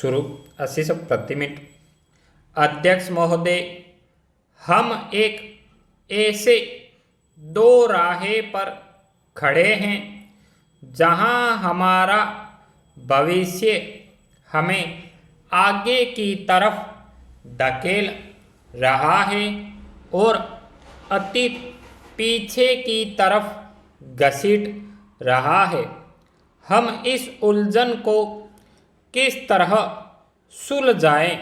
शुरू 80 प्रति मिनट। अध्यक्ष महोदय, हम एक ऐसे दो राहे पर खड़े हैं जहां हमारा भविष्य हमें आगे की तरफ धकेल रहा है और अतीत पीछे की तरफ घसीट रहा है। हम इस उलझन को किस तरह सुलझाएं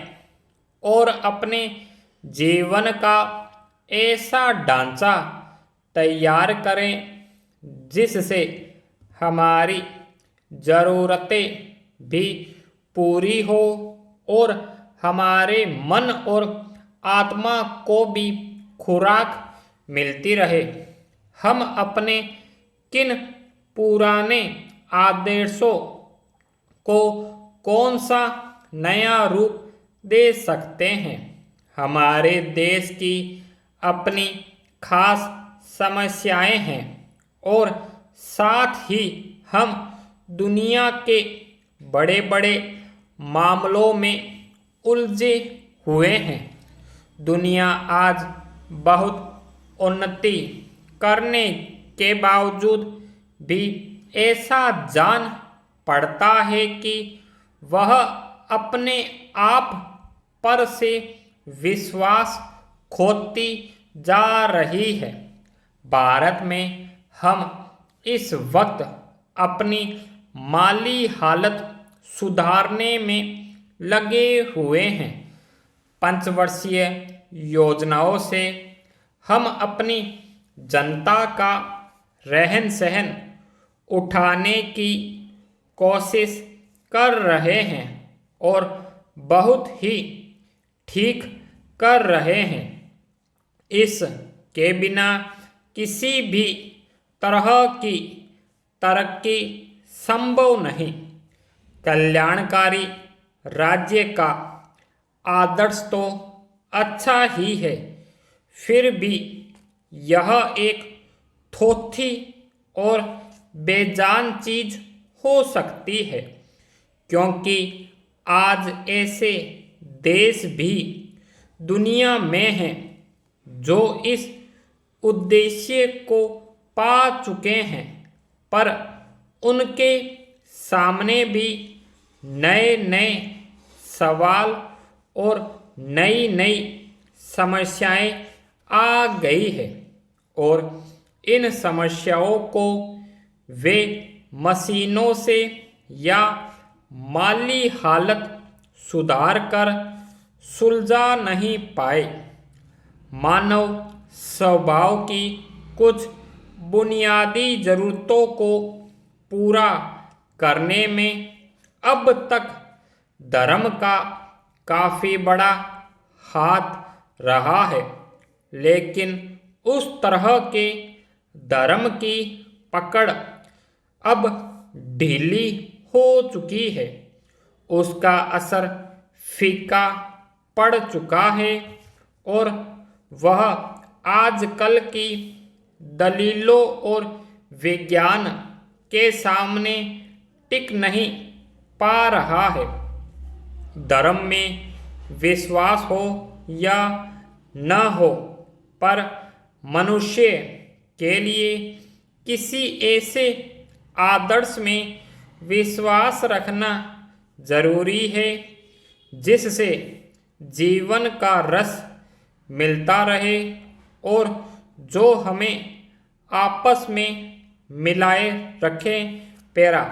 और अपने जीवन का ऐसा ढांचा तैयार करें जिससे हमारी ज़रूरतें भी पूरी हो और हमारे मन और आत्मा को भी खुराक मिलती रहे। हम अपने किन पुराने आदर्शों को कौन सा नया रूप दे सकते हैं? हमारे देश की अपनी खास समस्याएं हैं और साथ ही हम दुनिया के बड़े बड़े मामलों में उलझे हुए हैं। दुनिया आज बहुत उन्नति करने के बावजूद भी ऐसा जान पड़ता है कि वह अपने आप पर से विश्वास खोती जा रही है। भारत में हम इस वक्त अपनी माली हालत सुधारने में लगे हुए हैं। पंचवर्षीय योजनाओं से हम अपनी जनता का रहन सहन उठाने की कोशिश कर रहे हैं और बहुत ही ठीक कर रहे हैं। इसके बिना किसी भी तरह की तरक्की संभव नहीं। कल्याणकारी राज्य का आदर्श तो अच्छा ही है, फिर भी यह एक थोथी और बेजान चीज हो सकती है, क्योंकि आज ऐसे देश भी दुनिया में हैं जो इस उद्देश्य को पा चुके हैं, पर उनके सामने भी नए नए सवाल और नई नई समस्याएं आ गई है और इन समस्याओं को वे मशीनों से या माली हालत सुधार कर सुलझा नहीं पाए। मानव स्वभाव की कुछ बुनियादी ज़रूरतों को पूरा करने में अब तक धर्म का काफ़ी बड़ा हाथ रहा है, लेकिन उस तरह के धर्म की पकड़ अब ढीली हो चुकी है। उसका असर फीका पड़ चुका है और वह आजकल की दलीलों और विज्ञान के सामने टिक नहीं पा रहा है। धर्म में विश्वास हो या न हो, पर मनुष्य के लिए किसी ऐसे आदर्श में विश्वास रखना जरूरी है जिससे जीवन का रस मिलता रहे और जो हमें आपस में मिलाए रखे। पेरा,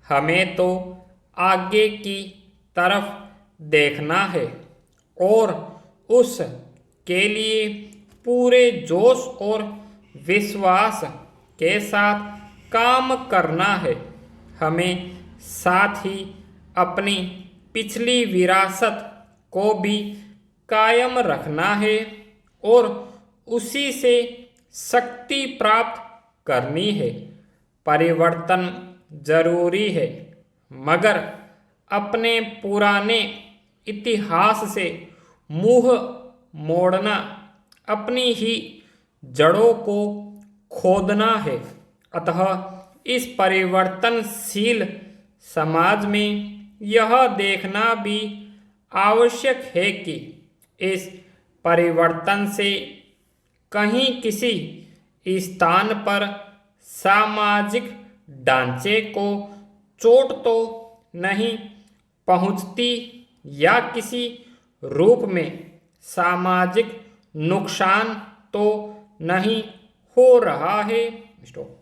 हमें तो आगे की तरफ देखना है और उस के लिए पूरे जोश और विश्वास के साथ काम करना है। हमें साथ ही अपनी पिछली विरासत को भी कायम रखना है और उसी से शक्ति प्राप्त करनी है। परिवर्तन जरूरी है, मगर अपने पुराने इतिहास से मुंह मोड़ना अपनी ही जड़ों को खोदना है। अतः इस परिवर्तनशील समाज में यह देखना भी आवश्यक है कि इस परिवर्तन से कहीं किसी स्थान पर सामाजिक ढांचे को चोट तो नहीं पहुंचती या किसी रूप में सामाजिक नुकसान तो नहीं हो रहा है। स्टॉप।